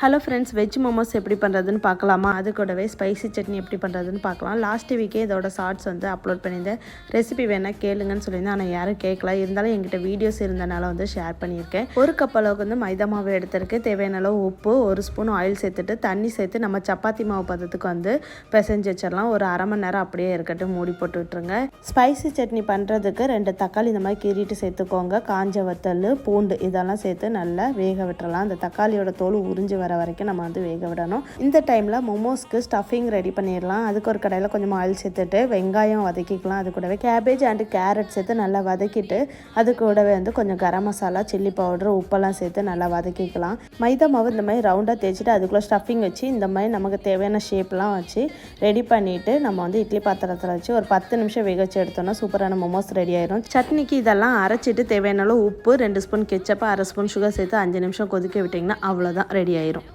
Hello friends, veg momos எப்படி பண்ணுறதுன்னு பார்க்கலாமா? அது கூடவே ஸ்பைசி சட்னி எப்படி பண்ணுறதுன்னு பார்க்கலாம். லாஸ்ட் வீக்கே இதோட ஷார்ட்ஸ் அப்லோட் பண்ணியிருந்தேன். ரெசிபி வேணால் கேளுங்கன்னு சொல்லியிருந்தேன். ஆனால் யாரும் கேட்கல. இருந்தாலும் என்கிட்ட வீடியோஸ் இருந்தனால ஷேர் பண்ணியிருக்கேன். ஒரு கப் அளவுக்கு மைதா மாவு எடுத்துருக்கு. தேவையான அளவு உப்பு, 1 ஸ்பூன் ஆயில் சேர்த்துட்டு தண்ணி சேர்த்து நம்ம சப்பாத்தி மாவு பதத்துக்கு பிசைஞ்சு வச்சிடலாம். ஒரு அரை மணி நேரம் அப்படியே இருக்கட்டும், மூடி போட்டு விட்டுருங்க. ஸ்பைசி சட்னி பண்ணுறதுக்கு 2 தக்காளி இந்த மாதிரி கீறிட்டு சேர்த்துக்கோங்க. காஞ்ச வத்தல், பூண்டு இதெல்லாம் சேர்த்து நல்லா வேக விட்டுறலாம். அந்த தக்காளியோட தோல் உறிஞ்சி வர வரைக்கும் நம்ம வேக விடணும். இந்த டைமில் மோமோஸ்க்கு ஸ்டஃபிங் ரெடி பண்ணிடலாம். அதுக்கு ஒரு கடையில் கொஞ்சம் ஆயில் சேர்த்துட்டு வெங்காயம் வதக்கிக்கலாம். அது கூடவே கேபேஜ் அண்ட் கேரட் சேர்த்து நல்லா வதக்கிட்டு அது கூடவே கொஞ்சம் கரம் மசாலா, சில்லி பவுடர், உப்பெல்லாம் சேர்த்து நல்லா வதக்கிக்கலாம். மைதா மாவு இந்த மாதிரி ரவுண்டாக தேய்ச்சிட்டு அதுக்குள்ளே ஸ்டஃபிங் வச்சு இந்த மாதிரி நமக்கு தேவையான ஷேப்லாம் வச்சு ரெடி பண்ணிவிட்டு நம்ம இட்லி பாத்திரத்தில் வச்சு ஒரு 10 நிமிஷம் வேக வச்சு எடுத்தோம்னா சூப்பரான மோமோஸ் ரெடி ஆயிரும். சட்னிக்கு இதெல்லாம் அரைச்சிட்டு தேவையான உப்பு, 2 ஸ்பூன் கெச்சப், 1/2 ஸ்பூன் சுகர் சேர்த்து 5 நிமிஷம் கொதிக்க விட்டிங்கன்னா அவ்வளோதான், ரெடி ஆயிரும்.